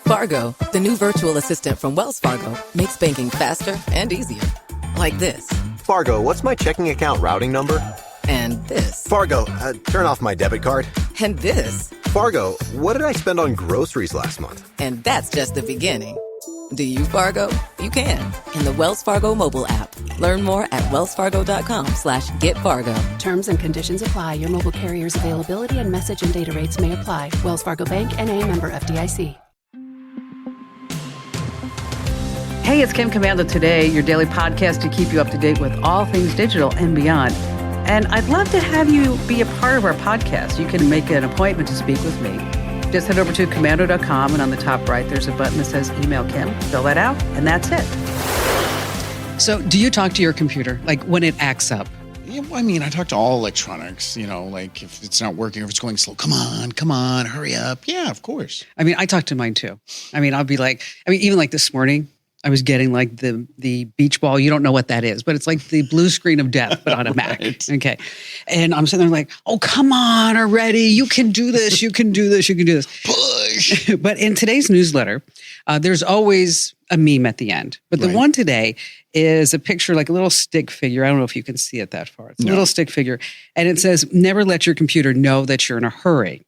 Fargo, the new virtual assistant from Wells Fargo, makes banking faster and easier. Like this. Fargo, what's my checking account routing number? And this. Fargo, turn off my debit card. And this. Fargo, what did I spend on groceries last month? And that's just the beginning. Do you, Fargo? You can. In the Wells Fargo mobile app. Learn more at wellsfargo.com/getfargo. Terms and conditions apply. Your mobile carrier's availability and message and data rates may apply. Wells Fargo Bank, N.A., member FDIC. Hey, it's Kim Commando Today, your daily podcast to keep you up to date with all things digital and beyond. And I'd love to have you be a part of our podcast. You can make an appointment to speak with me. Just head over to commando.com, and on the top right, there's a button that says Email Kim. Fill that out, and that's it. So do you talk to your computer, like when it acts up? Yeah, well, I mean, I talk to all electronics, like if it's not working or if it's going slow, come on, hurry up. Yeah, of course. I mean, I talk to mine too. I mean, I'll be like, even like this morning, I was getting like the beach ball. You don't know what that is, but it's like the blue screen of death, but on a Mac. Right. Okay. And I'm sitting there like, oh, come on already. You can do this. You can do this. You can do this. Push. But in today's newsletter, there's always a meme at the end. But the one today is a picture, like a little stick figure. I don't know if you can see it that far. It's a little stick figure. And it says, never let your computer know that you're in a hurry.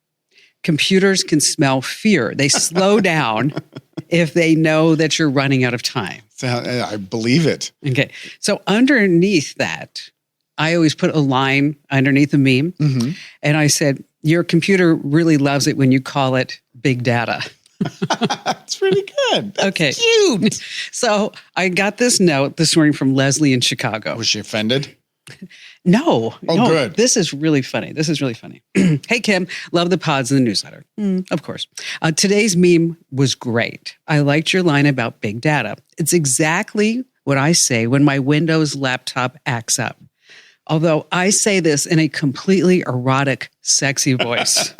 Computers can smell fear. They slow down if they know that you're running out of time. I believe it. Okay. So underneath that, I always put a line underneath the meme. Mm-hmm. And I said, your computer really loves it when you call it big data. That's pretty good. That's okay. Cute. So I got this note this morning from Leslie in Chicago. Was she offended? No. Oh, good. This is really funny. Hey, Kim, love the pods in the newsletter. Of course. Today's meme was great. I liked your line about big data. It's exactly what I say when my Windows laptop acts up. Although I say this in a completely erotic, sexy voice.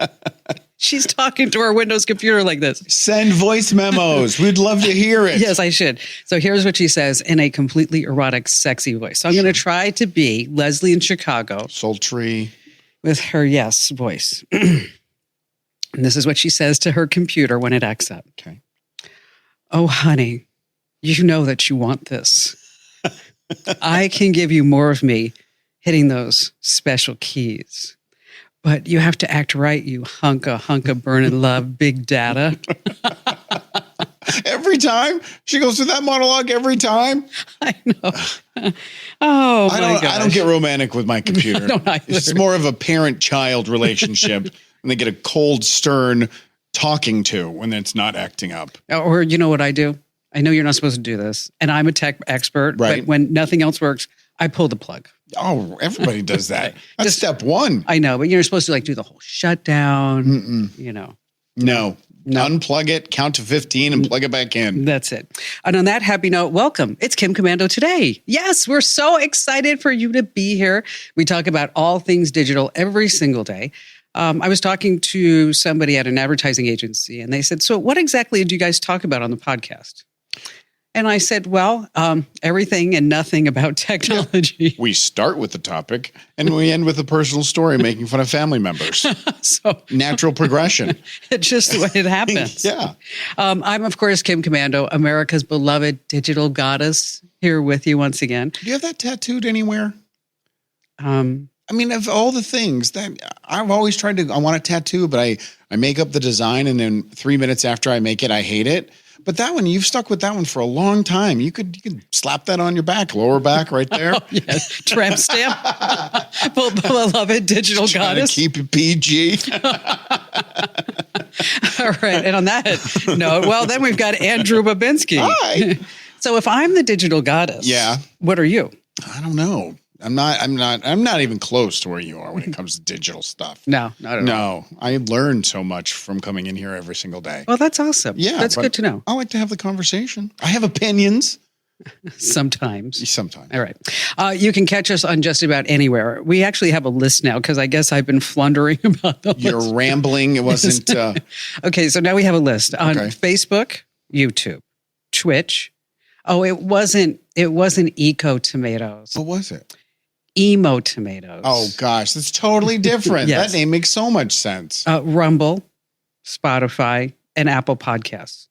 She's talking to her Windows computer like this. Send voice memos. We'd love to hear it. Yes, I should. So here's what she says in a completely erotic, sexy voice. So I'm going to try to be Leslie in Chicago. Sultry. With her voice. And this is what she says to her computer when it acts up. Okay. Oh, honey, you know that you want this. I can give you more of me hitting those special keys. But you have to act right, you hunka burning love, big data. Every time? She goes through that monologue every time? I know. Oh, my gosh. I don't get romantic with my computer. I don't either. It's more of a parent-child relationship, and they get a cold, stern talking to when it's not acting up. Or you know what I do? I know you're not supposed to do this, and I'm a tech expert, right. But when nothing else works, I pull the plug. Oh, everybody does that. That's step one. I know, but you're supposed to do the whole shutdown, No. Unplug it, count to 15 and plug it back in. That's it. And on that happy note, welcome. It's Kim Commando Today. Yes, we're so excited for you to be here. We talk about all things digital every single day. I was talking to somebody at an advertising agency, and they said, so what exactly do you guys talk about on the podcast? And I said, well, everything and nothing about technology. We start with the topic and we end with a personal story making fun of family members. So natural progression. It's just the way it happens. Yeah. I'm, of course, Kim Commando, America's beloved digital goddess, here with you once again. Do you have that tattooed anywhere? Of all the things that I've always tried to, I want a tattoo, but I make up the design and then 3 minutes after I make it, I hate it. But that one, you've stuck with that one for a long time. You could slap that on your back, lower back right there. Yes. Tramp stamp. Beloved digital goddess. Keep it PG. All right. And on that note, well, then we've got Andrew Babinski. Hi. So if I'm the digital goddess, what are you? I don't know. I'm not even close to where you are when it comes to digital stuff. No, not at all. No, I learned so much from coming in here every single day. Well, that's awesome. Yeah. That's good to know. I like to have the conversation. I have opinions. Sometimes. Sometimes. All right. You can catch us on just about anywhere. We actually have a list now because I guess I've been flundering about the list. You're rambling. It wasn't. Okay, so now we have a list on Facebook, YouTube, Twitch. Oh, it wasn't Eco Tomatoes. What was it? Emo Tomatoes. Oh, gosh. That's totally different. Yes. That name makes so much sense. Rumble, Spotify, and Apple Podcasts.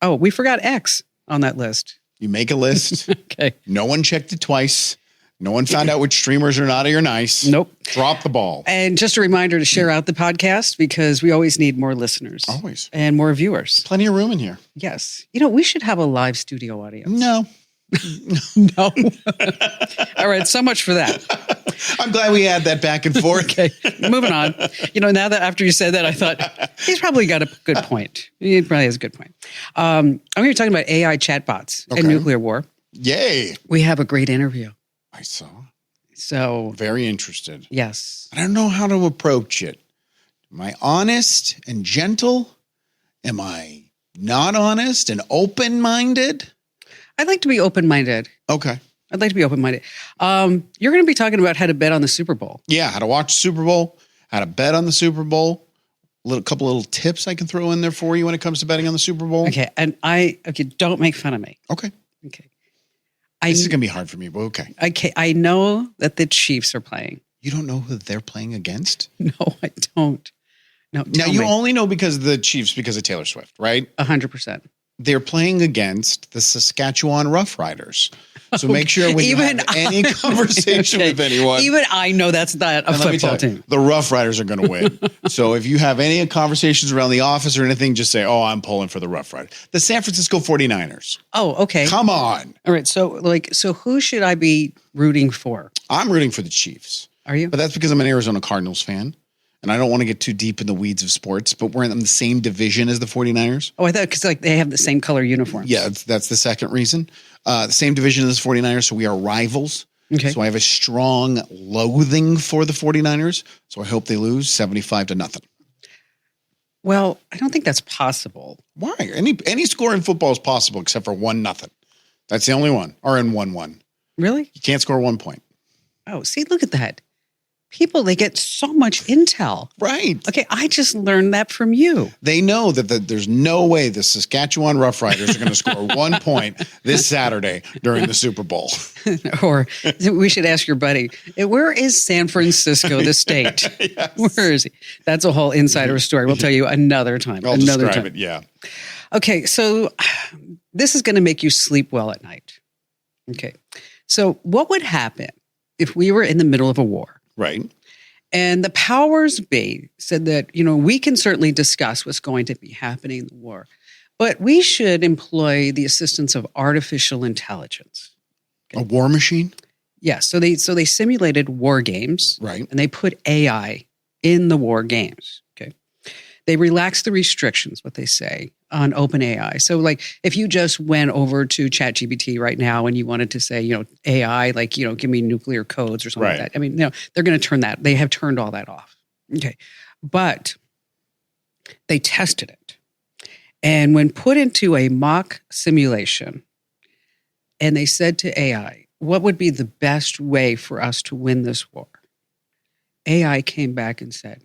Oh, we forgot X on that list. You make a list. Okay. No one checked it twice. No one found out which streamers are naughty or nice. Nope. Drop the ball. And just a reminder to share out the podcast because we always need more listeners. Always. And more viewers. Plenty of room in here. Yes. We should have a live studio audience. No. No. All right. So much for that. I'm glad we had that back and forth. Okay. Moving on. Now that after you said that, I thought he's probably got a good point. He probably has a good point. I'm going to be talking about AI chatbots and nuclear war. Yay. We have a great interview. I saw. So Very interested. yes. I don't know how to approach it. Am I honest and gentle? Am I not honest and open-minded? I'd like to be open-minded. Okay. I'd like to be open-minded. You're going to be talking about how to bet on the Super Bowl. Yeah, how to watch Super Bowl, how to bet on the Super Bowl. Couple little tips I can throw in there for you when it comes to betting on the Super Bowl. Okay. And don't make fun of me. Okay. Okay. This is going to be hard for me, but okay. Okay. I know that the Chiefs are playing. You don't know who they're playing against? No, I don't. No. Now, you only know because of the Chiefs because of Taylor Swift, right? 100%. They're playing against the Saskatchewan Roughriders. So make sure when you have any conversation with anyone. Even I know that's not a football team. The Roughriders are going to win. So if you have any conversations around the office or anything, just say, oh, I'm pulling for the Roughriders. The San Francisco 49ers. Oh, okay. Come on. All right. So who should I be rooting for? I'm rooting for the Chiefs. Are you? But that's because I'm an Arizona Cardinals fan. And I don't want to get too deep in the weeds of sports, but we're in the same division as the 49ers. Oh, I thought because they have the same color uniforms. Yeah, that's the second reason. The same division as the 49ers, so we are rivals. Okay. So I have a strong loathing for the 49ers. So I hope they lose 75-0. Well, I don't think that's possible. Why? Any score in football is possible except for 1-0. That's the only one. Or in 1-1. Really? You can't score 1 point. Oh, see, look at that. People, they get so much intel. Right. Okay, I just learned that from you. They know that there's no way the Saskatchewan Roughriders are going to score 1 point this Saturday during the Super Bowl. Or we should ask your buddy, where is San Francisco, the state? Yes. Where is he? That's a whole insider story. We'll tell you another time. I'll describe it, yeah. Okay, so this is going to make you sleep well at night. Okay, so what would happen if we were in the middle of a war? Right. And the powers be said that, we can certainly discuss what's going to be happening in the war, but we should employ the assistance of artificial intelligence. Okay. A war machine? Yes. So they simulated war games. Right. And they put AI in the war games. Okay. They relaxed the restrictions, what they say, on OpenAI. So if you just went over to ChatGPT right now and you wanted to say, AI, give me nuclear codes or something like that. I mean, they're going to turn that. They have turned all that off. Okay. But they tested it. And when put into a mock simulation, and they said to AI, what would be the best way for us to win this war? AI came back and said,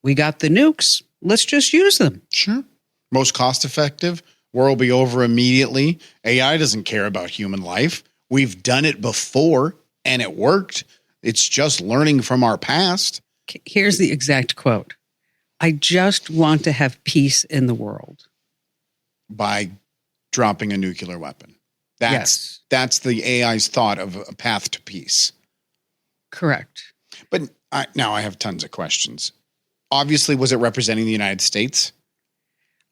we got the nukes. Let's just use them. Sure. Most cost effective. War will be over immediately. AI doesn't care about human life. We've done it before and it worked. It's just learning from our past. Here's the exact quote. I just want to have peace in the world. By dropping a nuclear weapon. That's the AI's thought of a path to peace. Correct. But now I have tons of questions. Obviously, was it representing the United States?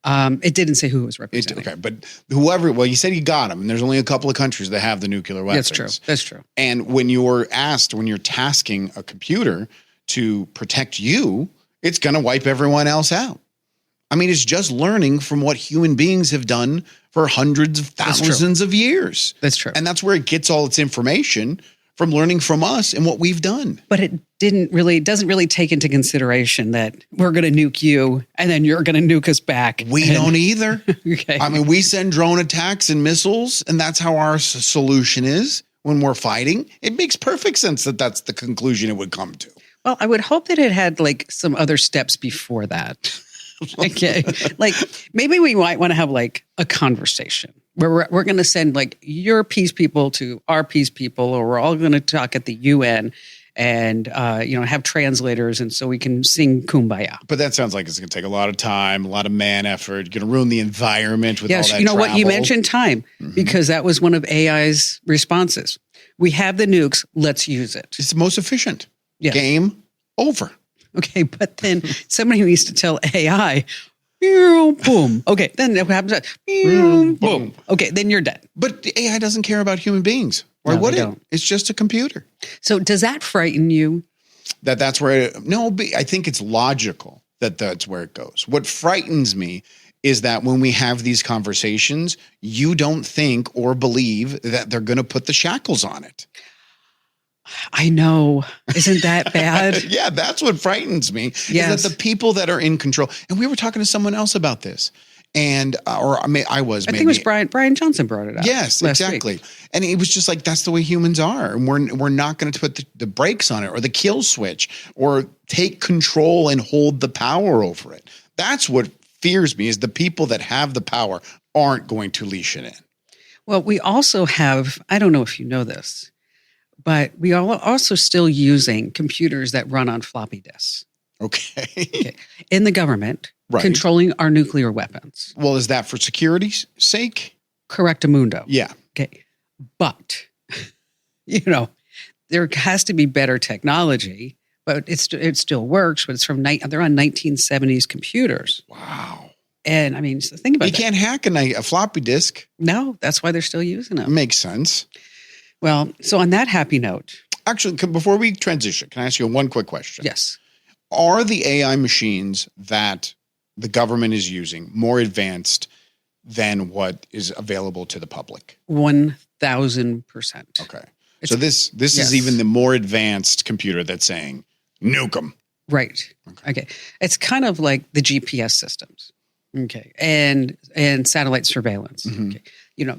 It didn't say who it was representing. Okay, but whoever, you said you got them, and there's only a couple of countries that have the nuclear weapons. That's true. And when you're tasking a computer to protect you, it's going to wipe everyone else out. I mean, it's just learning from what human beings have done for hundreds of thousands of years. That's true. And that's where it gets all its information, from learning from us and what we've done. But it doesn't really take into consideration that we're going to nuke you and then you're going to nuke us back. We don't either. Okay. I mean, we send drone attacks and missiles, and that's how our solution is when we're fighting. It makes perfect sense that that's the conclusion it would come to. Well, I would hope that it had some other steps before that. Okay. Maybe we might want to have a conversation where we're going to send your peace people to our peace people, or we're all going to talk at the UN and have translators, and so we can sing Kumbaya. But that sounds like it's going to take a lot of time, a lot of man effort. You're going to ruin the environment with all Yes, that you know what? You travel. mentioned time because that was one of AI's responses. We have the nukes. Let's use it. It's the most efficient. Yes. Game over. Okay, but then somebody needs to tell AI, boom. Okay, then what happens? Boom. Okay, then you're dead. But the AI doesn't care about human beings. Why No, would they it? don't. It's just a computer. So does that frighten you? That's where I think it's logical that that's where it goes. What frightens me is that when we have these conversations, you don't think or believe that they're going to put the shackles on it. I know. Isn't that bad? Yeah, that's what frightens me. Yes. Is that the people that are in control, and we were talking to someone else about this, and I think it was Brian Johnson brought it up. Yes, last exactly. week. And it was just like, that's the way humans are. And we're not going to put the brakes on it or the kill switch or take control and hold the power over it. That's what fears me, is the people that have the power aren't going to leash it in. Well, we also have, I don't know if you know this, but we are also still using computers that run on floppy disks. Okay. In the government, Right. controlling our nuclear weapons. Well, is that for security's sake? Correctamundo. Yeah. Okay. But, there has to be better technology, but it still works, but they're on 1970s computers. Wow. And I mean, so think about You that. can't hack a floppy disk. No, that's why they're still using them. Makes sense. Well, so on that happy note. Actually, before we transition, can I ask you one quick question? Yes. Are the AI machines that the government is using more advanced than what is available to the public? 1,000%. Okay. So this yes. is even the more advanced computer that's saying, nuke them. Right. Okay. It's kind of like the GPS systems. Okay. And satellite surveillance. Mm-hmm. Okay.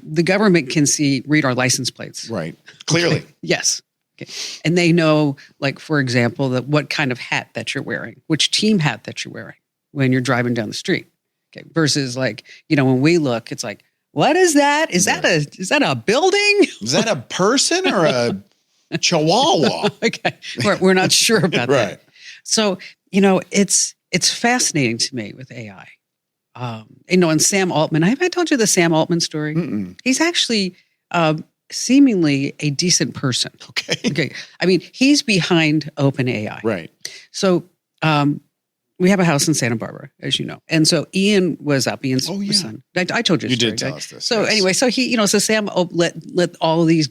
The government can read our license plates. Right. Clearly. Okay. Yes. Okay. And they know, like, for example, what kind of hat that you're wearing, which team hat that you're wearing when you're driving down the street. Okay. Versus when we look, it's like, what is that? Is that a building? Is that a person or a chihuahua? Okay. We're not sure about Right. that. So, it's fascinating to me with AI. And Sam Altman, have I told you the Sam Altman story? Mm-mm. He's actually seemingly a decent person. Okay. Okay. I mean, he's behind OpenAI. Right. So we have a house in Santa Barbara, as you know. And so Ian was up, Ian's son. I told you the You story, did tell right? us this, So yes. anyway, so he, so Sam let all of these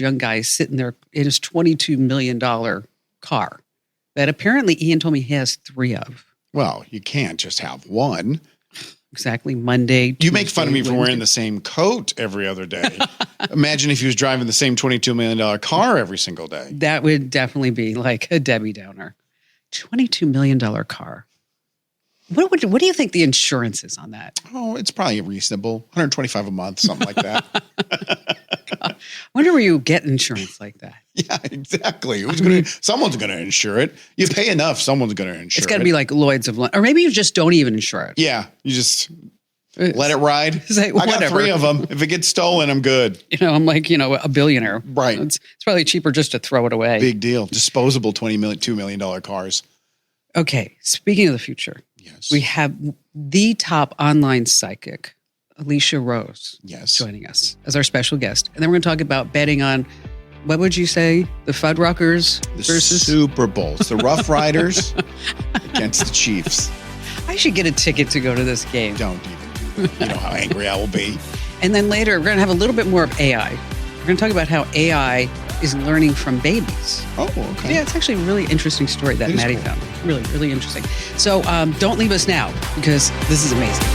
young guys sit in his $22 million car that apparently Ian told me he has 3 of. Well, you can't just have one. Exactly. Monday. You make fun of me Tuesday, for wearing Wednesday. the same coat every other day. Imagine if he was driving the same $22 million car every single day. That would definitely be like a Debbie Downer. $22 million car. What do you think the insurance is on that? Oh, it's probably reasonable. $125 a month, something like that. I wonder where you get insurance like that. Yeah, exactly. Someone's going to insure it. You pay enough, someone's going to insure it. It's got to be like Lloyd's of London. Or maybe you just don't even insure it. Yeah, you just let it ride. It's like, I got whatever. 3 of them. If it gets stolen, I'm good. I'm like, a billionaire. Right. It's probably cheaper just to throw it away. Big deal. Disposable $2 million cars. Okay. Speaking of the future, Yes. we have the top online psychic, Alicia Rose, joining us as our special guest. And then we're going to talk about betting on, what would you say, the Fuddruckers The versus... Super Bowls. The Rough Riders against the Chiefs. I should get a ticket to go to this game. Don't even do that. You know how angry I will be. And then later, we're going to have a little bit more of AI. We're going to talk about how AI is learning from babies. Oh, okay. Yeah, it's actually a really interesting story that It is Maddie cool. found. Really, really interesting. So don't leave us now, because this is amazing.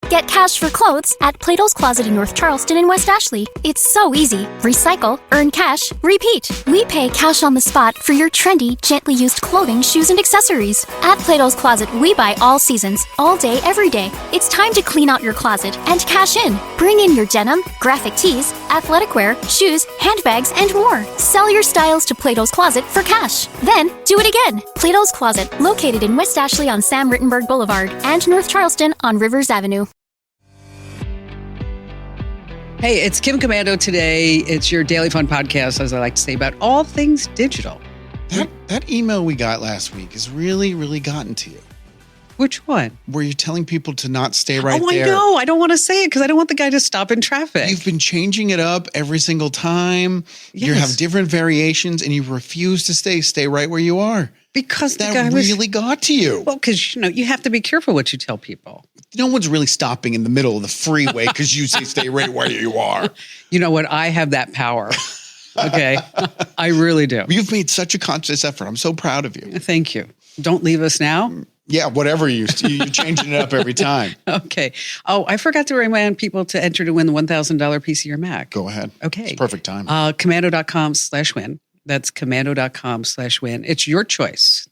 Get cash for clothes at Plato's Closet in North Charleston and West Ashley. It's so easy. Recycle, earn cash, repeat. We pay cash on the spot for your trendy, gently used clothing, shoes, and accessories. At Plato's Closet, we buy all seasons, all day, every day. It's time to clean out your closet and cash in. Bring in your denim, graphic tees, athletic wear, shoes, handbags, and more. Sell your styles to Plato's Closet for cash. Then do it again. Plato's Closet, located in West Ashley on Sam Rittenberg Boulevard and North Charleston on Rivers Avenue. Hey, it's Kim Commando today. It's your daily fun podcast, as I like to say, about all things digital. That email we got last week has really, really gotten to you. Which one? Where you're telling people to not stay right there. I know. I don't want to say it because I don't want the guy to stop in traffic. You've been changing it up every single time. Yes. You have different variations and you refuse to stay right where you are. Because the that guy really got to you. Well, because, you have to be careful what you tell people. No one's really stopping in the middle of the freeway because you say stay right where you are. You know what? I have that power. Okay. I really do. You've made such a conscious effort. I'm so proud of you. Thank you. Don't leave us now. Yeah, whatever you're changing it up every time. Okay. Oh, I forgot to remind people to enter to win the $1,000 PC or Mac. Go ahead. Okay. It's perfect time. Commando.com/win. That's commando.com/win. It's your choice.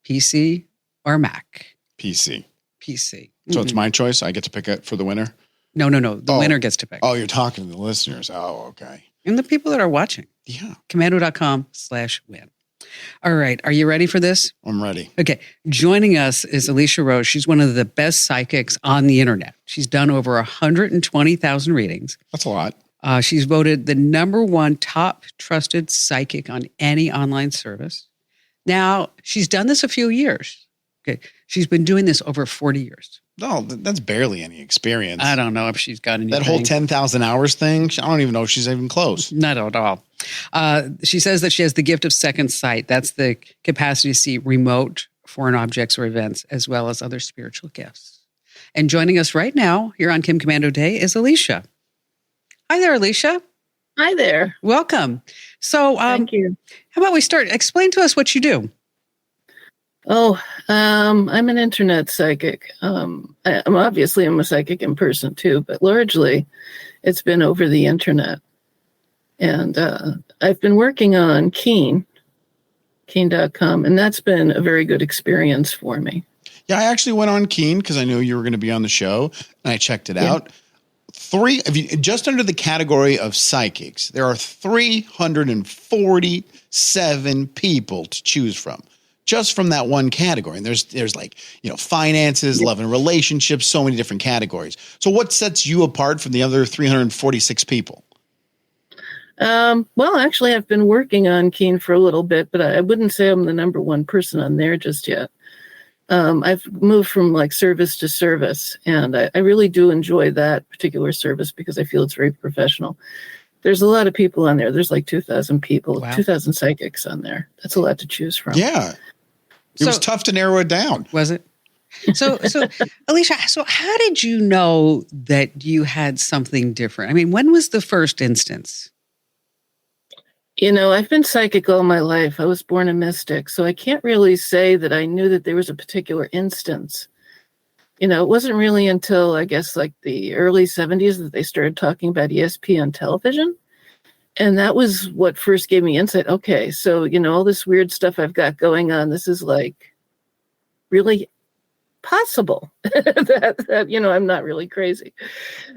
PC or Mac. PC. So it's my choice. I get to pick it for the winner. No. The winner gets to pick. Oh, you're talking to the listeners. Oh, okay. And the people that are watching. Yeah. Commando.com/win. All right. Are you ready for this? I'm ready. Okay. Joining us is Alicia Rose. She's one of the best psychics on the internet. She's done over 120,000 readings. That's a lot. She's voted the #1 top trusted psychic on any online service. Now, she's done this a few years. Okay. She's been doing this over 40 years. No, that's barely any experience. I don't know if she's got anything. That whole 10,000 hours thing, I don't even know if she's even close. Not at all. She says that she has the gift of second sight. That's the capacity to see remote foreign objects or events, as well as other spiritual gifts. And joining us right now here on Kim Commando Day is Alicia. Hi there, Alicia. Hi there. Welcome. So, thank you. How about we start? Explain to us what you do. I'm an internet psychic. I'm a psychic in person too, but largely it's been over the internet. And I've been working on Keen.com, and that's been a very good experience for me. Yeah, I actually went on Keen because I knew you were going to be on the show, and I checked it out. Just under the category of psychics, there are 347 people to choose from. Just from that one category. And there's like, finances, love and relationships, so many different categories. So what sets you apart from the other 346 people? Well, actually, I've been working on Keen for a little bit, but I wouldn't say I'm the #1 person on there just yet. I've moved from like service to service, and I really do enjoy that particular service because I feel it's very professional. There's a lot of people on there. There's like 2,000 people, wow. 2,000 psychics on there. That's a lot to choose from. Yeah. It was tough to narrow it down. Was it? So Alicia, how did you know that you had something different? I mean, when was the first instance? I've been psychic all my life. I was born a mystic, so I can't really say that I knew that there was a particular instance. It wasn't really until, I guess, like the early 70s that they started talking about ESP on television. And that was what first gave me insight. Okay, so, all this weird stuff I've got going on, this is like really possible that I'm not really crazy.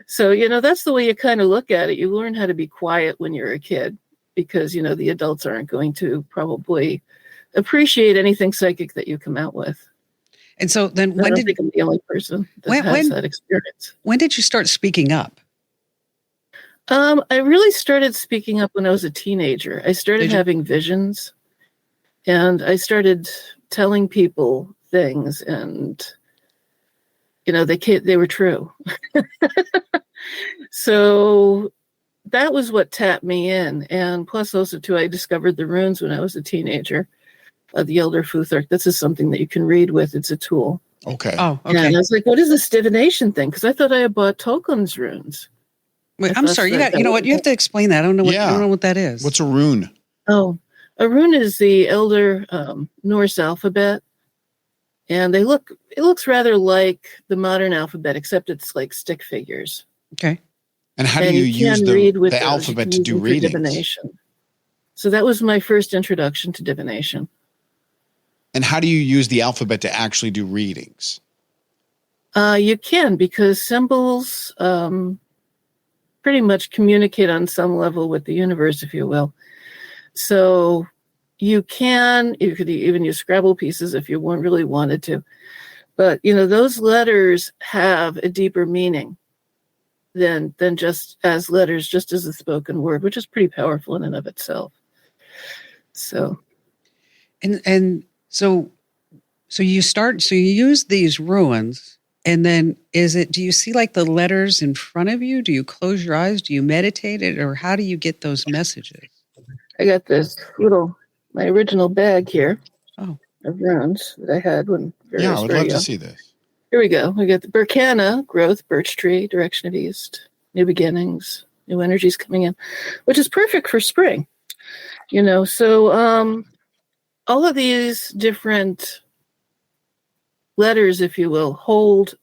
So, that's the way you kind of look at it. You learn how to be quiet when you're a kid because, the adults aren't going to probably appreciate anything psychic that you come out with. And so then I don't think I'm the only person that has that experience. When did you start speaking up? I really started speaking up when I was a teenager. I started having visions, and I started telling people things, and they were true. So that was what tapped me in, and plus also too, I discovered the runes when I was a teenager. The Elder Futhark. This is something that you can read with. It's a tool. Okay. Oh, okay. And I was like, what is this divination thing? Because I thought I had bought Tolkien's runes. Wait, I'm sorry. You know what? You have to explain that. I don't know what that is. What's a rune? Oh, a rune is the Elder Norse alphabet. And it looks rather like the modern alphabet, except it's like stick figures. Okay. And how do you use the alphabet to do readings? Divination. So that was my first introduction to divination. And how do you use the alphabet to actually do readings? You can, because symbols pretty much communicate on some level with the universe, if you will. So you could even use Scrabble pieces if you really wanted to. But, those letters have a deeper meaning. than just as letters, just as a spoken word, which is pretty powerful in and of itself. So, And so you use these ruins, and then do you see like the letters in front of you? Do you close your eyes? Do you meditate it, or how do you get those messages? I got my original bag here. Oh, of runes that I had when I would love to see this. Here we go. We got the Berkana, growth, birch tree, direction of east, new beginnings, new energies coming in, which is perfect for spring. So all of these different letters, if you will, hold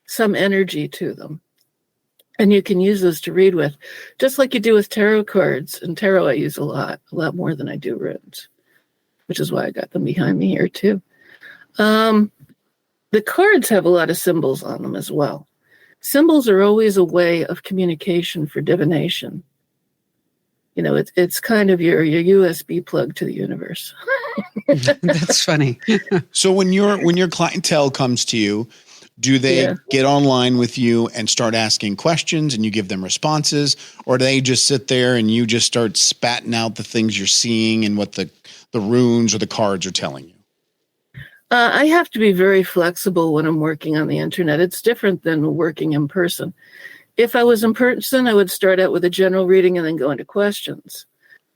some energy to them. And you can use those to read with, just like you do with tarot cards. And tarot I use a lot more than I do runes, which is why I got them behind me here too. The cards have a lot of symbols on them as well. Symbols are always a way of communication for divination. It's kind of your USB plug to the universe. that's funny. So when your clientele comes to you, do they get online with you and start asking questions and you give them responses, or do they just sit there and you just start spatting out the things you're seeing and what the runes or the cards are telling you? I have to be very flexible when I'm working on the internet. It's different than working in person. If I was in person, I would start out with a general reading and then go into questions.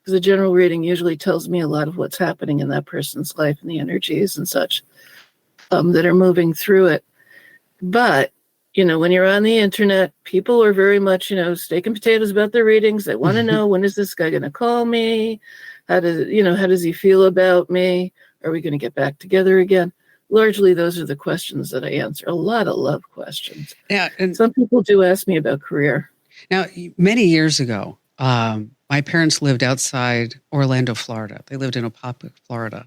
Because a general reading usually tells me a lot of what's happening in that person's life and the energies and such that are moving through it. But, when you're on the internet, people are very much, steak and potatoes about their readings. They want to know, when is this guy going to call me? How does he feel about me? Are we going to get back together again? Largely, those are the questions that I answer. A lot of love questions. Yeah, and some people do ask me about career. Now, many years ago, my parents lived outside Orlando, Florida. They lived in Apopka, Florida.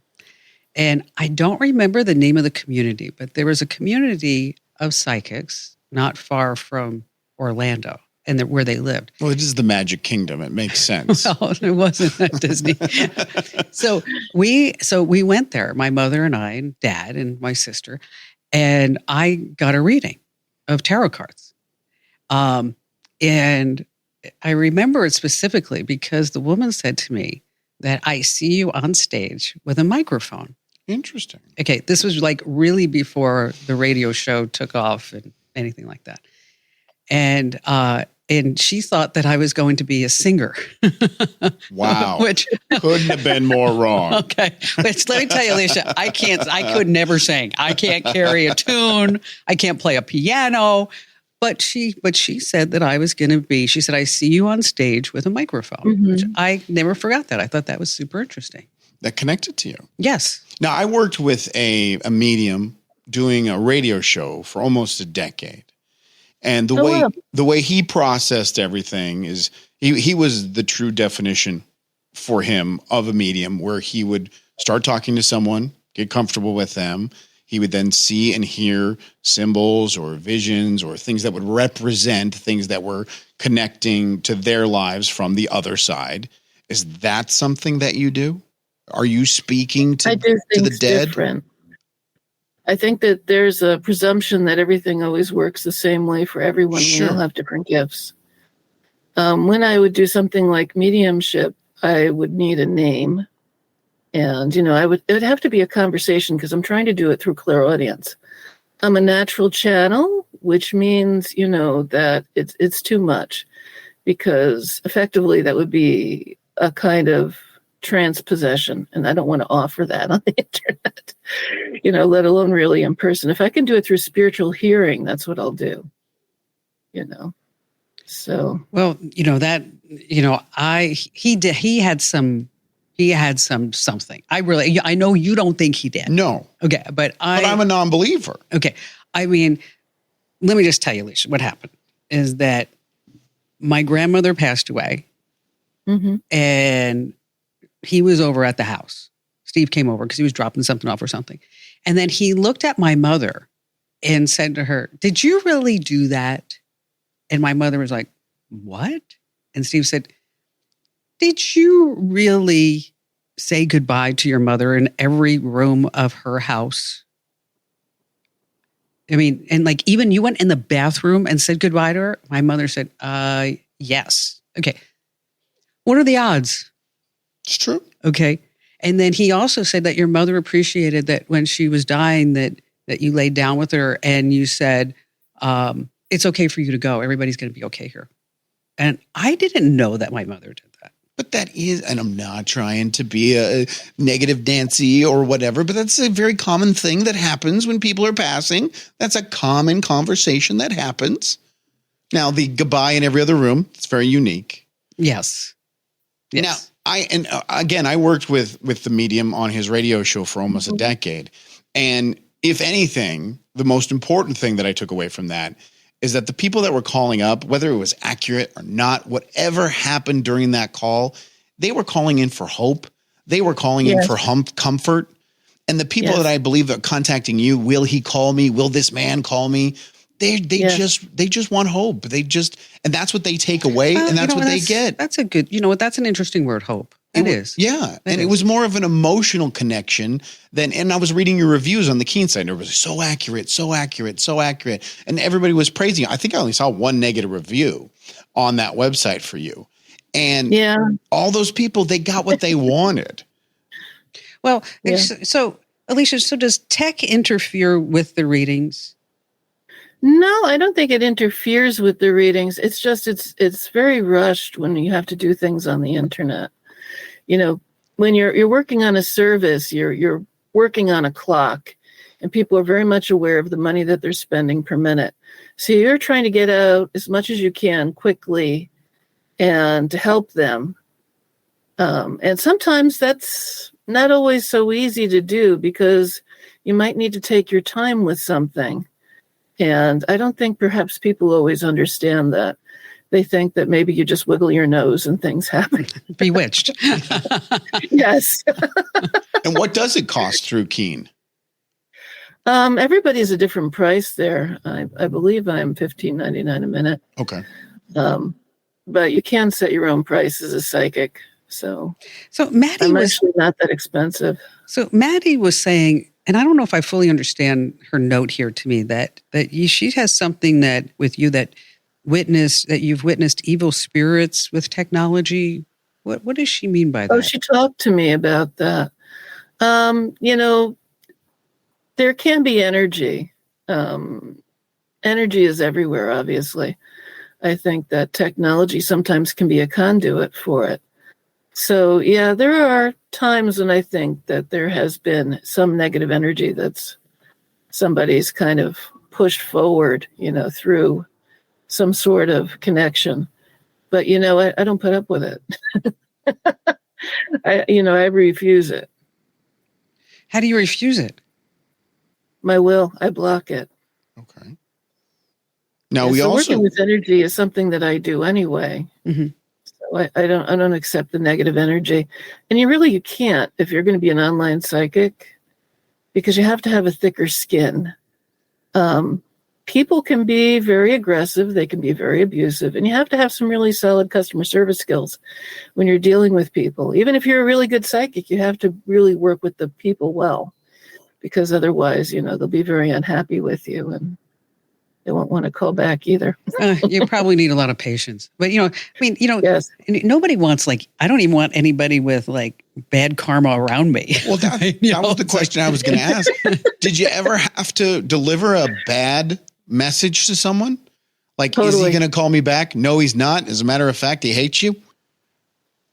And I don't remember the name of the community, but there was a community of psychics not far from Orlando and where they lived. Well, it is the Magic Kingdom. It makes sense. Well, it wasn't at Disney. So we went there, my mother and I and dad and my sister, and I got a reading of tarot cards. And I remember it specifically because the woman said to me that I see you on stage with a microphone. Interesting. Okay, this was like really before the radio show took off and anything like that. And she thought that I was going to be a singer. Wow. Which couldn't have been more wrong. Okay. Which, let me tell you, Alicia, I could never sing. I can't carry a tune. I can't play a piano. But she said that I was going to be, she said, I see you on stage with a microphone, which I never forgot that. I thought that was super interesting. That connected to you. Yes. Now, I worked with a medium doing a radio show for almost a decade. And the way he processed everything is he was the true definition for him of a medium, where he would start talking to someone, get comfortable with them. He would then see and hear symbols or visions or things that would represent things that were connecting to their lives from the other side. Is that something that you do? Are you speaking to the dead? Different. I think that there's a presumption that everything always works the same way for everyone. Sure. We all have different gifts. When I would do something like mediumship, I would need a name. And, it would have to be a conversation because I'm trying to do it through clairaudience. I'm a natural channel, which means, that it's too much, because effectively that would be a kind of transpossession. And I don't want to offer that on the internet, let alone really in person. If I can do it through spiritual hearing, that's what I'll do, So. Well, he had something. I know you don't think he did. No. Okay. But I'm a non-believer. Okay. I mean, let me just tell you, Alicia, what happened is that my grandmother passed away and he was over at the house. Steve came over because he was dropping something off or something. And then he looked at my mother and said to her, "Did you really do that?" And my mother was like, "What?" And Steve said, "Did you really say goodbye to your mother in every room of her house?" I mean, and like even you went in the bathroom and said goodbye to her. My mother said, yes. Okay. What are the odds? It's true. Okay. And then he also said that your mother appreciated that when she was dying, that you laid down with her and you said, it's okay for you to go. Everybody's going to be okay here. And I didn't know that my mother did that. But that is, and I'm not trying to be a negative Nancy or whatever, but that's a very common thing that happens when people are passing. That's a common conversation that happens. Now, the goodbye in every other room, it's very unique. Yes. Now, I worked with the medium on his radio show for almost a decade. And if anything, the most important thing that I took away from that is that the people that were calling up, whether it was accurate or not, whatever happened during that call, they were calling in for hope. They were calling in for comfort. And the people that I believe that are contacting you, will he call me? Will this man call me? They just want hope. And that's what they take away, and that's what they get. That's a good, that's an interesting word, hope. It is. Yeah. And it was more of an emotional connection and I was reading your reviews on the Keen site, and it was so accurate, so accurate, so accurate. And everybody was praising you. I think I only saw one negative review on that website for you. And all those people, they got what they wanted. Well, so Alicia, does tech interfere with the readings? No, I don't think it interferes with the readings. It's just it's very rushed when you have to do things on the internet. When you're working on a service, you're working on a clock, and people are very much aware of the money that they're spending per minute. So you're trying to get out as much as you can quickly and to help them. And sometimes that's not always so easy to do because you might need to take your time with something. And I don't think perhaps people always understand that. They think that maybe you just wiggle your nose and things happen. Bewitched. Yes. And what does it cost through Keen? Everybody's a different price there. I believe I'm $15.99 a minute. Okay. But you can set your own price as a psychic. So Maddie I'm was actually not that expensive. So Maddie was saying, and I don't know if I fully understand her note here to me, that she has something that with you that you've witnessed evil spirits with technology. What does she mean by that? Oh, she talked to me about that. There can be energy. Energy is everywhere, obviously. I think that technology sometimes can be a conduit for it. So, yeah, there are times when I think that there has been some negative energy that's somebody's kind of pushed forward, through some sort of connection. But, I don't put up with it. I refuse it. How do you refuse it? My will. I block it. Okay. Now working with energy is something that I do anyway. Mm-hmm. So I don't accept the negative energy, and you can't if you're going to be an online psychic, because you have to have a thicker skin. People can be very aggressive, they can be very abusive, and you have to have some really solid customer service skills when you're dealing with people. Even if you're a really good psychic, you have to really work with the people well, because otherwise, they'll be very unhappy with you and they won't want to call back either. You probably need a lot of patience. But, yes. Nobody wants, I don't even want anybody with, bad karma around me. Well, that was the question I was going to ask. Did you ever have to deliver a bad message to someone? Totally. Is he going to call me back? No, he's not. As a matter of fact, he hates you.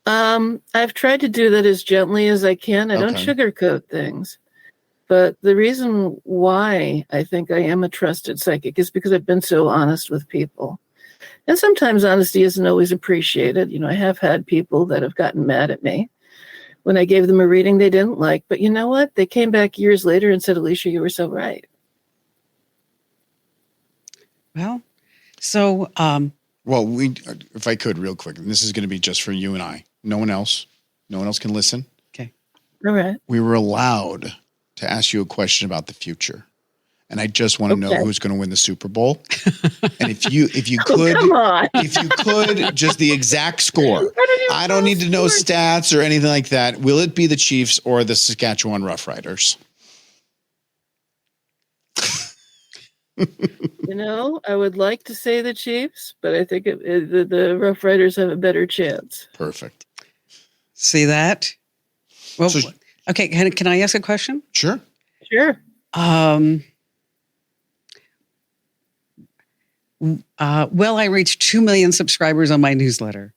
I've tried to do that as gently as I can. I don't sugarcoat things. But the reason why I think I am a trusted psychic is because I've been so honest with people. And sometimes honesty isn't always appreciated. I have had people that have gotten mad at me when I gave them a reading they didn't like. But you know what? They came back years later and said, Alicia, you were so right. Well, so... Well, if I could real quick, and this is going to be just for you and I. No one else can listen. Okay. All right. We were allowed to ask you a question about the future. And I just want to know who's going to win the Super Bowl. And if you could, if you could, just the exact score. I don't need to know stats or anything like that. Will it be the Chiefs or the Saskatchewan Roughriders? I would like to say the Chiefs, but I think the Rough Riders have a better chance. Perfect. See that? Well, So- okay. Can I ask a question? Sure. Sure. Will I reach 2 million subscribers on my newsletter?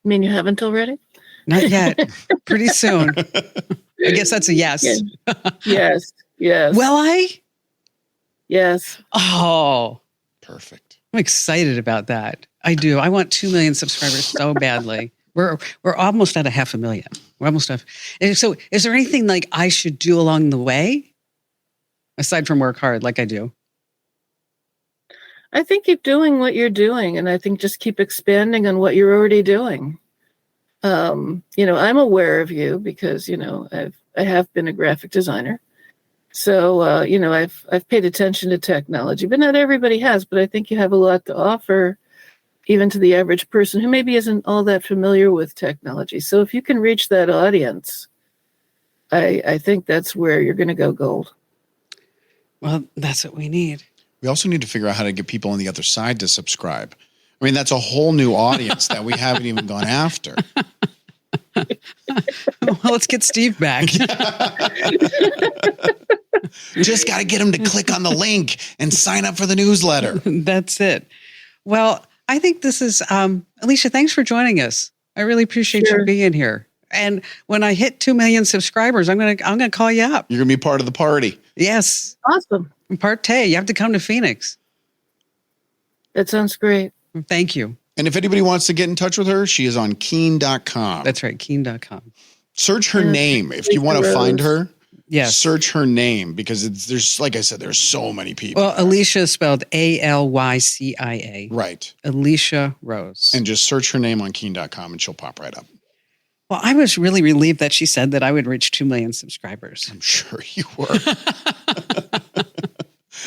I mean, you haven't already? Not yet. Pretty soon. I guess that's a yes. Yes. Yes. Will I? Yes. Oh, Perfect. I'm excited about that. I do. I want 2 million subscribers so badly. We're almost at 500,000. We're almost at. And so, is there anything like I should do along the way, aside from work hard like I do? I think keep doing what you're doing, and I think just keep expanding on what you're already doing. I'm aware of you because I have been a graphic designer, so I've paid attention to technology, but not everybody has. But I think you have a lot to offer, even to the average person who maybe isn't all that familiar with technology. So if you can reach that audience, I think that's where you're going to go gold. Well, that's what we need. We also need to figure out how to get people on the other side to subscribe. I mean, that's a whole new audience that we haven't even gone after. Well, let's get Steve back. Just got to get them to click on the link and sign up for the newsletter. That's it. Well, I think this is, Alicia, thanks for joining us. I really appreciate you being here. And when I hit 2 million subscribers, I'm gonna call you up. You're going to be part of the party. Yes. Awesome. Partay. You have to come to Phoenix. That sounds great. Thank you. And if anybody wants to get in touch with her, she is on Keen.com. That's right. Keen.com. Search her name. If you want to find her, yes. Search her name because there's, like I said, there's so many people. Well, Alicia is spelled Alycia. Right. Alicia Rose. And just search her name on Keen.com and she'll pop right up. Well, I was really relieved that she said that I would reach 2 million subscribers. I'm sure you were.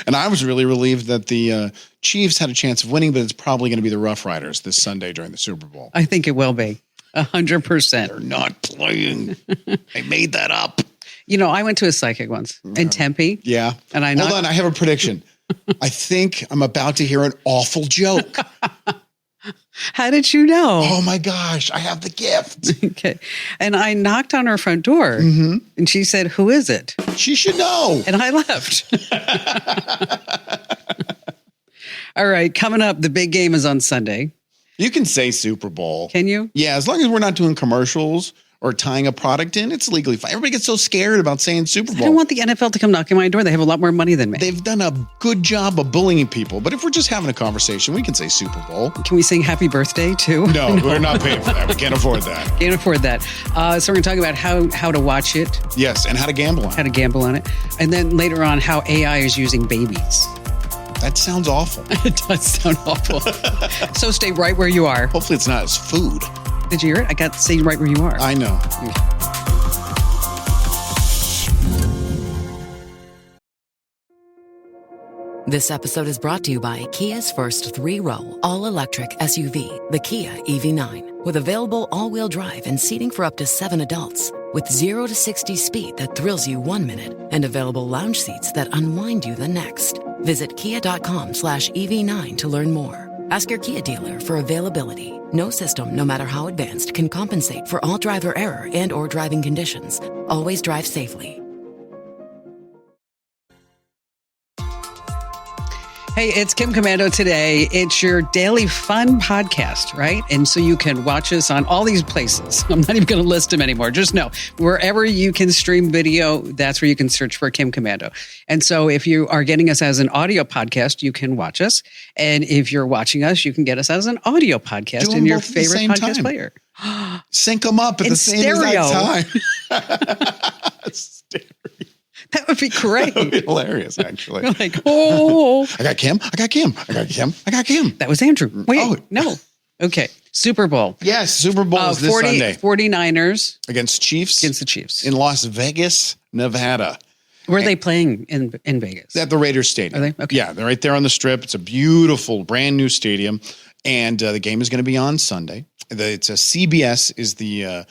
And I was really relieved that the Chiefs had a chance of winning, but it's probably going to be the Rough Riders this Sunday during the Super Bowl. I think it will be 100%. They're not playing. I made that up. I went to a psychic once in Tempe. Yeah. And Hold on. I have a prediction. I think I'm about to hear an awful joke. How did you know? Oh my gosh. I have the gift. Okay. And I knocked on her front door and she said, "Who is it?" She should know. And I left. All right. Coming up, the big game is on Sunday. You can say Super Bowl. Can you? Yeah. As long as we're not doing commercials or tying a product in, it's legally fine. Everybody gets so scared about saying Super Bowl. I don't want the NFL to come knocking on my door. They have a lot more money than me. They've done a good job of bullying people. But if we're just having a conversation, we can say Super Bowl. Can we sing happy birthday too? No, we're not paying for that. We can't afford that. Can't afford that. So we're going to talk about how to watch it. Yes, and how to gamble on it. How to gamble on it. And then later on, how AI is using babies. That sounds awful. It does sound awful. So stay right where you are. Hopefully it's not as food. Did you hear it? I got to say right where you are. I know. This episode is brought to you by Kia's first 3-row, all-electric SUV, the Kia EV9, with available all-wheel drive and seating for up to 7 adults, with 0 to 60 speed that thrills you 1 minute, and available lounge seats that unwind you the next. Visit kia.com/EV9 to learn more. Ask your Kia dealer for availability. No system, no matter how advanced, can compensate for all driver error and or driving conditions. Always drive safely. Hey, it's Kim Commando today. It's your daily fun podcast, right? And so you can watch us on all these places. I'm not even going to list them anymore. Just know, wherever you can stream video, that's where you can search for Kim Commando. And so if you are getting us as an audio podcast, you can watch us. And if you're watching us, you can get us as an audio podcast in your favorite podcast player. Sync them up at the same exact time. Stereo. That would be great. That would be hilarious, actually. You're like, oh. I got Kim. I got Kim. I got Kim. I got Kim. That was Andrew. Wait, no. Okay. Super Bowl. Yes, Super Bowl is this Sunday. 49ers. Against Chiefs. Against the Chiefs. In Las Vegas, Nevada. Where are they playing in Vegas? At the Raiders Stadium. Are they? Okay. Yeah, they're right there on the Strip. It's a beautiful, brand new stadium. And the game is going to be on Sunday. It's a CBS is the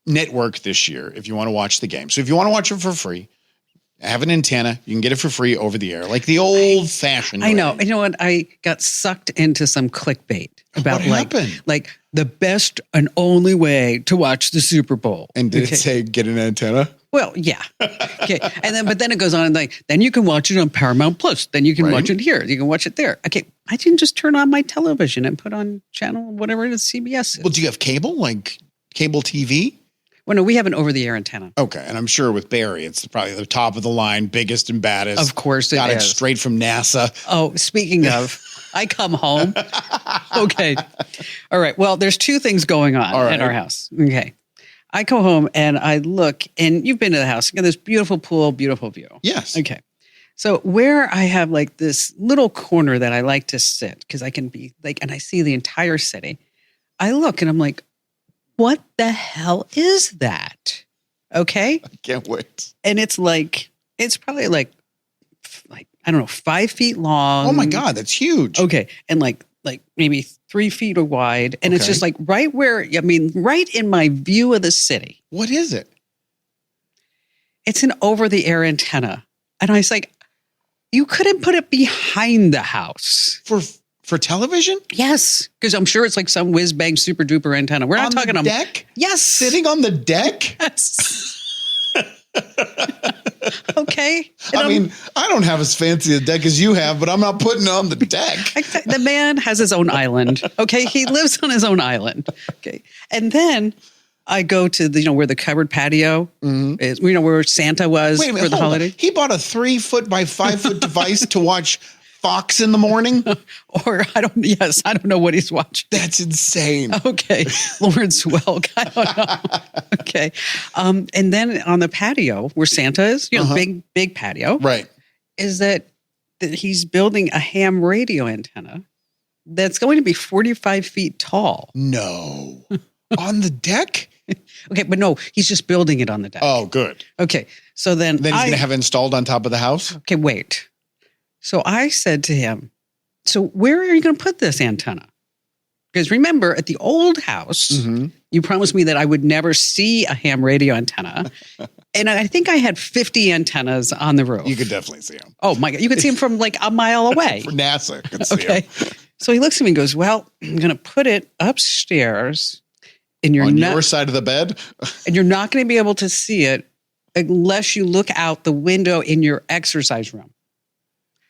network this year if you want to watch the game. So if you want to watch it for free, have an antenna. You can get it for free over the air, like the old-fashioned way. I know. You know what? I got sucked into some clickbait about What happened? like the best and only way to watch the Super Bowl. And did it say get an antenna? Well, yeah. Okay. But then it goes on and like, then you can watch it on Paramount Plus. Then you can watch it here. You can watch it there. Okay. I didn't just turn on my television and put on channel, whatever it is, CBS is. Well, do you have cable, like cable TV? Well, no, we have an over-the-air antenna. Okay. And I'm sure with Barry, it's probably the top of the line, biggest and baddest. Of course it Got it is. straight from NASA. Oh, speaking of, I come home. Okay. All right. Well, there's two things going on in our house. Okay. I go home and I look, and you've been to the house. You got this beautiful pool, beautiful view. Yes. Okay. So where I have like this little corner that I like to sit because I can be like, and I see the entire city. I look and I'm like, what the hell is that? Okay. I can't wait. And it's probably like, I don't know, 5 feet long. Oh my God, that's huge. Okay. And like maybe 3 feet wide. And it's just like right in my view of the city. What is it? It's an over-the-air antenna. And I was like, you couldn't put it behind the house. For television? Yes. Because I'm sure it's like some whiz bang super duper antenna. We're not talking on the deck? Yes. Sitting on the deck? Yes. Okay. I mean, I don't have as fancy a deck as you have, but I'm not putting it on the deck. The man has his own island. Okay. He lives on his own island. Okay. And then I go to where the covered patio is, where Santa was for the holiday. He bought a 3 foot by 5 foot device to watch Fox in the morning? Or I don't know what he's watching. That's insane. Okay. Lawrence Welk. I don't know. Okay. And then on the patio where Santa is, big patio. Right. Is that he's building a ham radio antenna that's going to be 45 feet tall. No. On the deck? Okay, but no, he's just building it on the deck. Oh, good. Okay. So then he's going to have it installed on top of the house? Okay, wait. So I said to him, so where are you going to put this antenna? Because remember, at the old house, you promised me that I would never see a ham radio antenna. And I think I had 50 antennas on the roof. You could definitely see them. Oh, my God. You could see them from like a mile away. For NASA. Could see okay. them. So he looks at me and goes, well, I'm going to put it upstairs. And on your side of the bed? And you're not going to be able to see it unless you look out the window in your exercise room.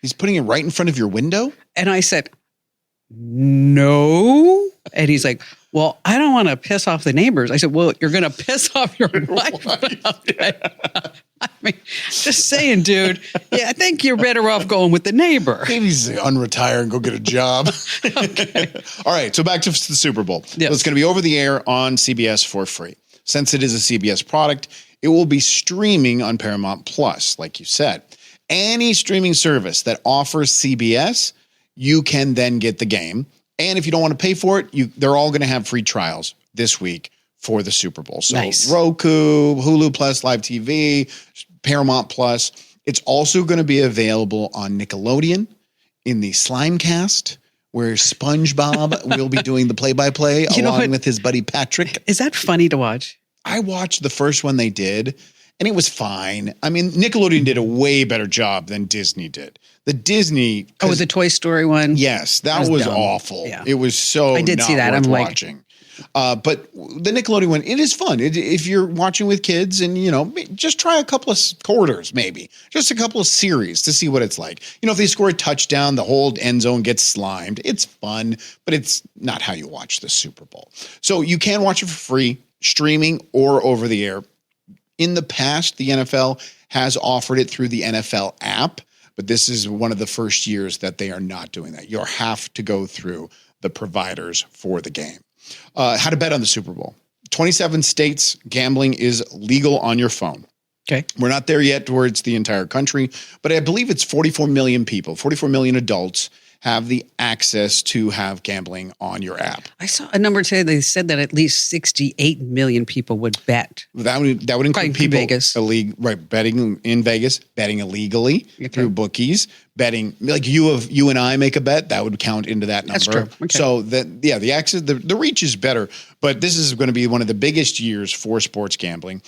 He's putting it right in front of your window? And I said, no. And he's like, well, I don't want to piss off the neighbors. I said, well, you're going to piss off your wife. I mean, just saying, dude. Yeah, I think you're better off going with the neighbor. Maybe he's unretire and go get a job. Okay. All right. So back to the Super Bowl. Yes. So it's going to be over the air on CBS for free. Since it is a CBS product, it will be streaming on Paramount Plus, like you said. Any streaming service that offers CBS, you can then get the game. And if you don't want to pay for it, they're all going to have free trials this week for the Super Bowl. So nice. Roku, Hulu Plus, Live TV, Paramount Plus. It's also going to be available on Nickelodeon in the Slimecast, where SpongeBob will be doing the play-by-play along with his buddy Patrick. Is that funny to watch? I watched the first one they did, and it was fine. I mean, Nickelodeon did a way better job than Disney did. The Disney... with the Toy Story one? Yes, that was dumb. Awful. Yeah. It was so I did not see that. worth I'm watching. But the Nickelodeon one, it is fun. If you're watching with kids and, just try a couple of quarters, maybe. Just a couple of series to see what it's like. If they score a touchdown, the whole end zone gets slimed. It's fun, but it's not how you watch the Super Bowl. So you can watch it for free, streaming or over the air. In the past, the NFL has offered it through the NFL app, but this is one of the first years that they are not doing that. You'll have to go through the providers for the game. How to bet on the Super Bowl. 27 states, gambling is legal on your phone. Okay. We're not there yet towards the entire country, but I believe it's 44 million people, 44 million adults have the access to have gambling on your app. I saw a number today. They said that at least 68 million people would bet. That would include people Vegas. Betting in Vegas, betting illegally through bookies, betting like you and I make a bet, that would count into that number. That's true. Okay. So the access, the reach is better, but this is going to be one of the biggest years for sports gambling.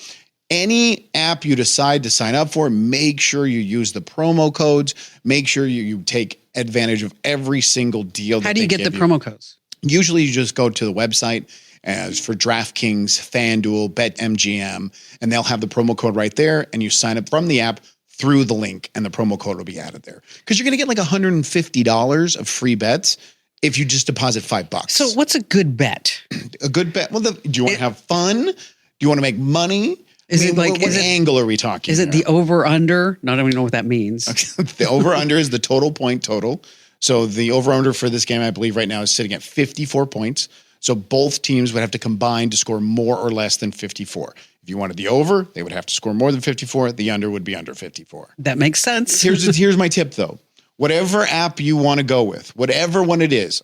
Any app you decide to sign up for, make sure you use the promo codes. Make sure you take advantage of every single deal. How do you get the promo codes? Usually you just go to the website as for DraftKings, FanDuel, BetMGM, and they'll have the promo code right there. And you sign up from the app through the link and the promo code will be added there. Because you're going to get like $150 of free bets if you just deposit $5. So what's a good bet? A good bet. Well, do you want to have fun? Do you want to make money? What angle are we talking? Is it the over under? No, I don't even know what that means. The over under is the total point total. So the over under for this game, I believe right now is sitting at 54 points. So both teams would have to combine to score more or less than 54. If you wanted the over, they would have to score more than 54. The under would be under 54. That makes sense. Here's my tip though. Whatever app you want to go with, whatever one it is,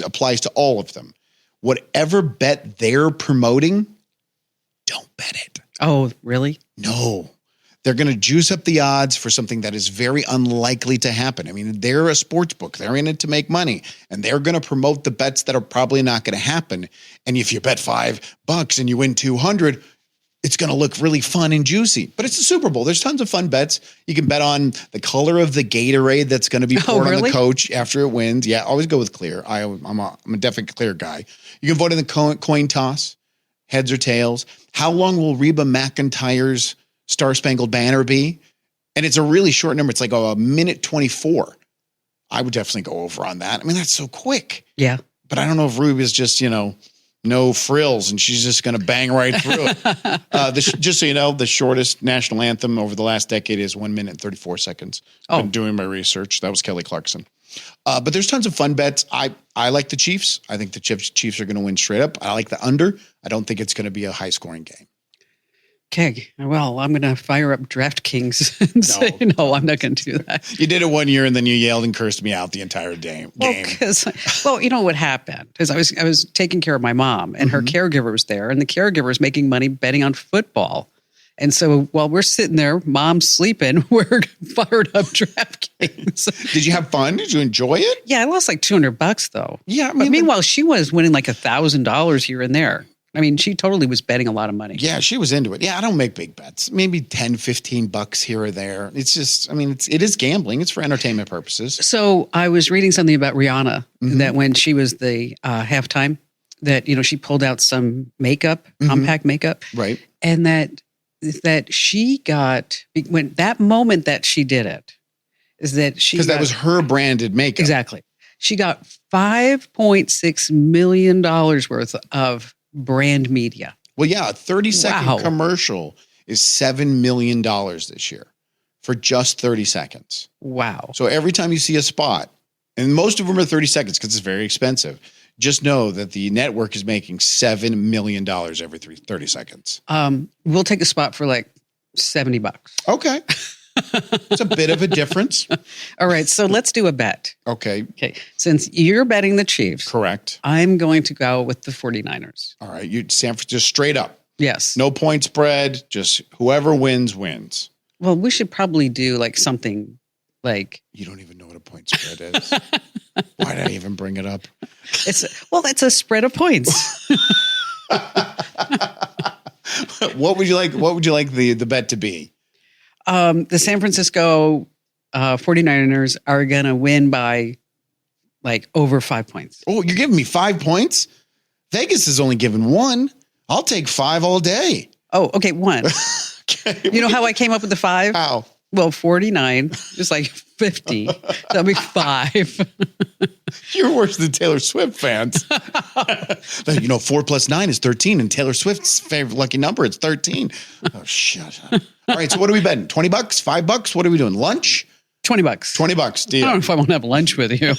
applies to all of them. Whatever bet they're promoting, don't bet it. Oh, really? No. They're going to juice up the odds for something that is very unlikely to happen. I mean, they're a sports book. They're in it to make money, and they're going to promote the bets that are probably not going to happen. And if you bet $5 and you win 200, it's going to look really fun and juicy. But it's the Super Bowl. There's tons of fun bets. You can bet on the color of the Gatorade that's going to be poured on the coach after it wins. Yeah, always go with clear. I'm a definite clear guy. You can vote in the coin toss, heads or tails. How long will Reba McEntire's Star Spangled Banner be? And it's a really short number. It's like a minute 24. I would definitely go over on that. I mean, that's so quick. Yeah. But I don't know if Ruby's just, no frills and she's just going to bang right through it. Just so you know, the shortest national anthem over the last decade is 1 minute and 34 seconds. I've been doing my research. That was Kelly Clarkson. But there's tons of fun bets. I like the Chiefs. I think the Chiefs are going to win straight up. I like the under. I don't think it's going to be a high scoring game. Okay, well, I'm going to fire up DraftKings and say, no, I'm not going to do that. You did it 1 year and then you yelled and cursed me out the entire game. Well, you know what happened is I was taking care of my mom and her caregiver was there and the caregiver was making money betting on football. And so while we're sitting there, mom's sleeping, we're fired up DraftKings. Did you have fun? Did you enjoy it? Yeah, I lost like $200 though. Yeah. But meanwhile, she was winning like $1,000 here and there. I mean, she totally was betting a lot of money. Yeah, she was into it. Yeah, I don't make big bets. Maybe $10, $15 here or there. It's just, it is gambling. It's for entertainment purposes. So I was reading something about Rihanna that when she was the halftime, that, she pulled out some makeup, compact makeup. Right. And that she got, when that moment that she did it, is that she. Because that was her branded makeup. Exactly. She got $5.6 million worth of brand media. Well, yeah, a 30-second commercial is $7 million this year for just 30 seconds. Wow. So every time you see a spot, and most of them are 30 seconds because it's very expensive, just know that the network is making $7 million every 30 seconds. We'll take a spot for like $70. Okay. It's a bit of a difference. All right. So let's do a bet. Okay. Since you're betting the Chiefs. Correct. I'm going to go with the 49ers. All right. San Francisco, just straight up. Yes. No point spread. Just whoever wins, wins. Well, we should probably do like something like. You don't even know what a point spread is. Why did I even bring it up? It's a spread of points. What would you like the bet to be? The San Francisco 49ers are going to win by like over 5 points. Oh, you're giving me 5 points? Vegas is only giving 1. I'll take 5 all day. Oh, okay. 1. Okay. You know how I came up with the 5? How? Well, 49 is like 50. That'll be 5. You're worse than Taylor Swift fans. 4 plus 9 is 13, and Taylor Swift's favorite lucky number is 13. Oh, shut up. All right, so what are we betting? $20, $5? What are we doing? Lunch? $20. $20. Deal. I don't know if I want to have lunch with you.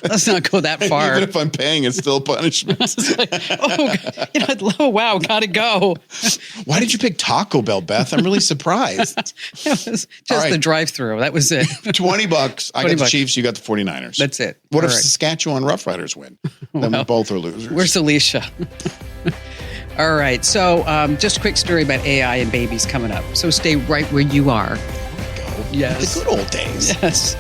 Let's not go that far. Even if I'm paying, it's still a punishment. Wow, gotta go. Why did you pick Taco Bell, Beth? I'm really surprised. It was just the drive-through. That was it. $20. I got the Chiefs. You got the 49ers. That's it. What if Saskatchewan Roughriders win? Then we both are losers. Where's Alicia? All right. So just a quick story about AI and babies coming up. So stay right where you are. Yes. The good old days. Yes.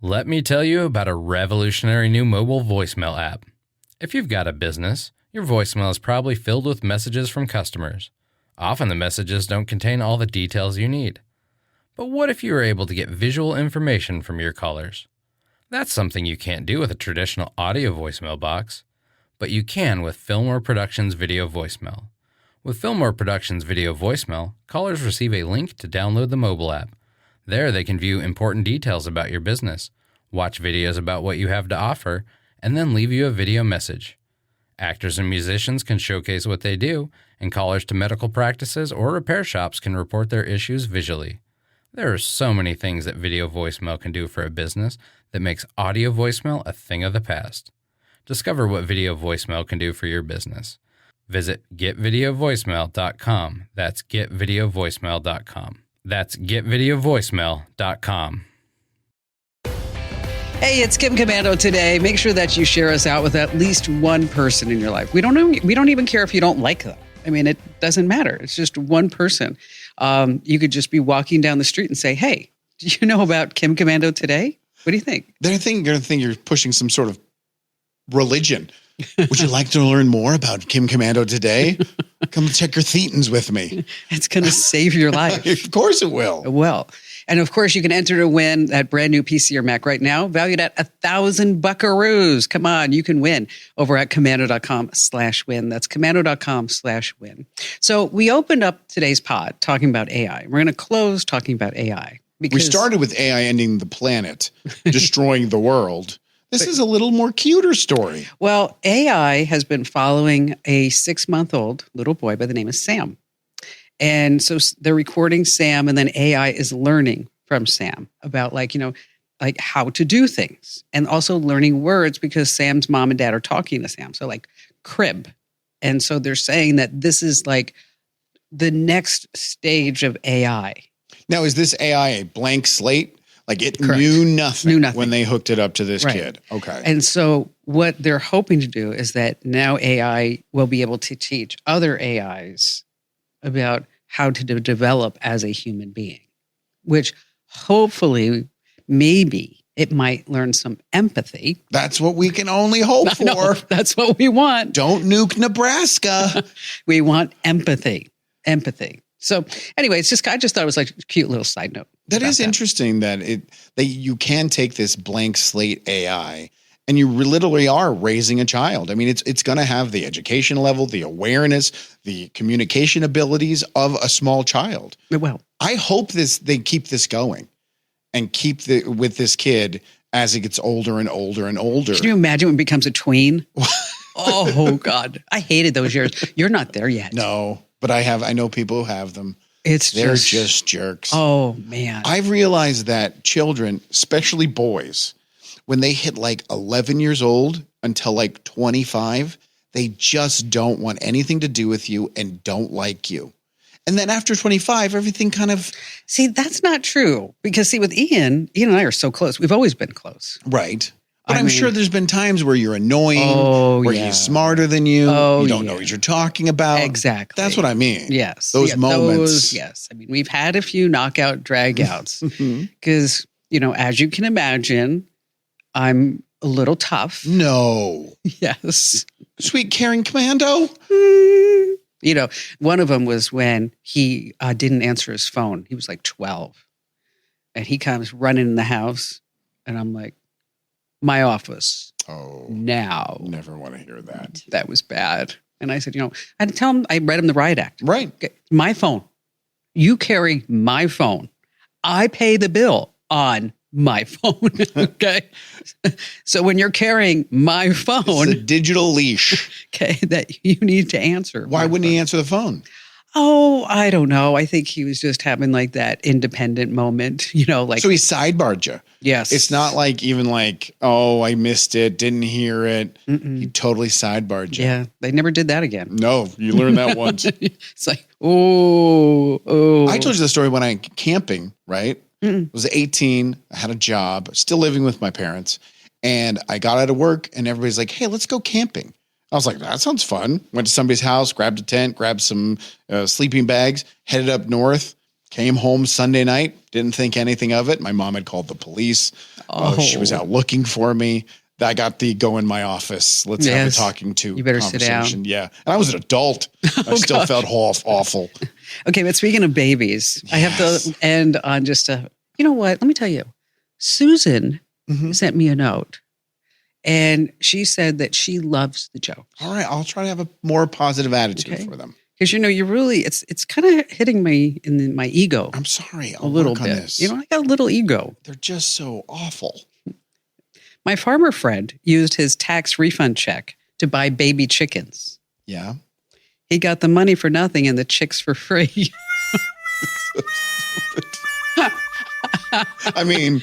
Let me tell you about a revolutionary new mobile voicemail app. If you've got a business, your voicemail is probably filled with messages from customers. Often the messages don't contain all the details you need. But what if you were able to get visual information from your callers? That's something you can't do with a traditional audio voicemail box, but you can with Fillmore Productions Video Voicemail. With Fillmore Productions Video Voicemail, callers receive a link to download the mobile app. There they can view important details about your business, watch videos about what you have to offer, and then leave you a video message. Actors and musicians can showcase what they do, and callers to medical practices or repair shops can report their issues visually. There are so many things that video voicemail can do for a business that makes audio voicemail a thing of the past. Discover what video voicemail can do for your business. Visit getvideovoicemail.com. That's getvideovoicemail.com. That's getvideovoicemail.com. Hey, it's Kim Commando today. Make sure that you share us out with at least one person in your life. We don't even care if you don't like them. I mean, it doesn't matter. It's just one person. You could just be walking down the street and say, hey, did you know about Kim Commando today? What do you think? They're going to think you're pushing some sort of religion. Would you like to learn more about Kim Commando today? Come check your thetans with me. It's going to save your life. Of course it will. It will. And of course, you can enter to win that brand new PC or Mac right now, valued at 1,000 buckaroos. Come on, you can win over at commando.com/win. That's commando.com/win. So we opened up today's pod talking about AI. We're going to close talking about AI. We started with AI ending the planet, destroying the world. This is a little more cuter story. Well, AI has been following a 6-month-old little boy by the name of Sam. And so they're recording Sam, and then AI is learning from Sam about like how to do things, and also learning words because Sam's mom and dad are talking to Sam. So like crib. And so they're saying that this is like the next stage of AI. Now, is this AI a blank slate? Like it Correct. knew nothing when they hooked it up to this Right. kid. Okay. And so what they're hoping to do is that now AI will be able to teach other AIs about how to develop as a human being, which hopefully, maybe it might learn some empathy. That's what we can only hope for. No, that's what we want. Don't nuke Nebraska. We want empathy. So anyway, I just thought it was like a cute little side note. That is interesting that you can take this blank slate AI and you literally are raising a child. I mean, it's going to have the education level, the awareness, the communication abilities of a small child. Well, I hope they keep this going and keep with this kid as he gets older and older and older. Can you imagine when it becomes a tween? Oh God, I hated those years. You're not there yet. No, but I know people who have them. They're just jerks. Oh man. I've realized that children, especially boys, when they hit like 11 years old until like 25, they just don't want anything to do with you and don't like you. And then after 25, everything kind of... See, that's not true. Because with Ian and I are so close. We've always been close. Right. But I'm sure there's been times where you're annoying, where he's smarter than you. You don't know what you're talking about. Exactly. That's what I mean. Yes. Those moments. Yes. I mean, we've had a few knockout dragouts because, as you can imagine, I'm a little tough. No. Yes. Sweet caring commando. One of them was when he didn't answer his phone. He was like 12 and he comes running in the house and I'm like, my office. Oh, now. Never want to hear that. That was bad. And I said, I had to tell him, I read him the riot act. Right. My phone. You carry my phone. I pay the bill on my phone. Okay. So when you're carrying my phone. It's a digital leash. Okay. That you need to answer. Why wouldn't he answer the phone? Oh, I don't know. I think he was just having like that independent moment, So he sidebarred you. Yes. It's not like even like, oh, I missed it, didn't hear it. He totally sidebarred you. Yeah. They never did that again. No, you learned that once. It's like, oh. I told you the story when I went camping, right? I was 18. I had a job, still living with my parents. And I got out of work and everybody's like, hey, let's go camping. I was like, that sounds fun. Went to somebody's house, grabbed a tent, grabbed some sleeping bags, headed up north. Came home Sunday night, didn't think anything of it. My mom had called the police. She was out looking for me. I got the go in my office. Let's have a talking to You better conversation. sit down. Yeah. And I was an adult. I still felt awful. Okay, but speaking of babies, I have to end on just you know what? Let me tell you. Susan sent me a note, and she said that she loves the joke. All right. I'll try to have a more positive attitude for them. Because, you're really, it's kind of hitting me in my ego. I'm sorry. A little work on bit. this. I got a little ego. They're just so awful. My farmer friend used his tax refund check to buy baby chickens. Yeah. He got the money for nothing and the chicks for free. I mean,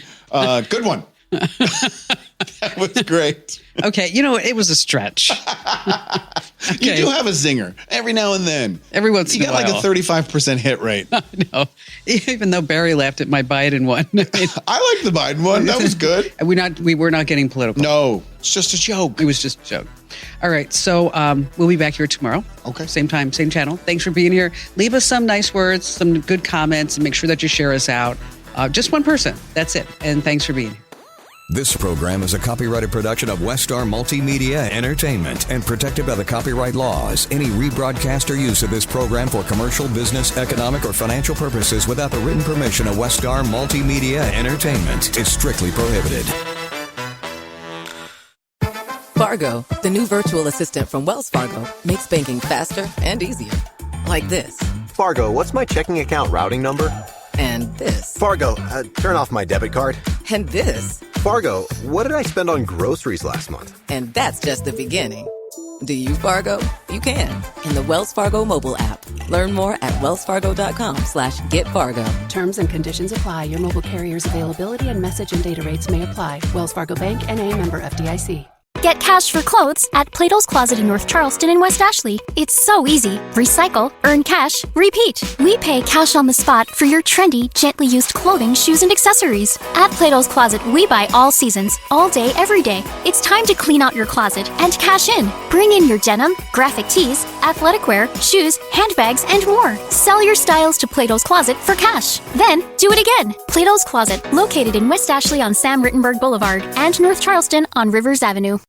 good one. That was great. Okay, it was a stretch. You do have a zinger every now and then. Every once you in a got while. like a 35% hit rate. No, even though Barry laughed at my Biden one. I like the Biden one. That was good. We were not getting political. No, it's just a joke. It was just a joke. All right, so we'll be back here tomorrow. Okay. Same time, same channel. Thanks for being here. Leave us some nice words, some good comments, and make sure that you share us out. Just one person. That's it. And thanks for being here. This program is a copyrighted production of Westar Multimedia Entertainment and protected by the copyright laws. Any rebroadcast or use of this program for commercial, business, economic, or financial purposes without the written permission of Westar Multimedia Entertainment is strictly prohibited. Fargo, the new virtual assistant from Wells Fargo, makes banking faster and easier. Like this. Fargo, what's my checking account routing number? And this. Fargo, turn off my debit card. And this. Fargo, what did I spend on groceries last month? And that's just the beginning. Do you, Fargo? You can in the Wells Fargo mobile app. Learn more at wellsfargo.com/getfargo. Terms and conditions apply. Your mobile carrier's availability and message and data rates may apply. Wells Fargo Bank, N.A., member FDIC. Get cash for clothes at Plato's Closet in North Charleston and West Ashley. It's so easy. Recycle, earn cash, repeat. We pay cash on the spot for your trendy, gently used clothing, shoes, and accessories. At Plato's Closet, we buy all seasons, all day, every day. It's time to clean out your closet and cash in. Bring in your denim, graphic tees, athletic wear, shoes, handbags, and more. Sell your styles to Plato's Closet for cash. Then, do it again. Plato's Closet, located in West Ashley on Sam Rittenberg Boulevard and North Charleston on Rivers Avenue.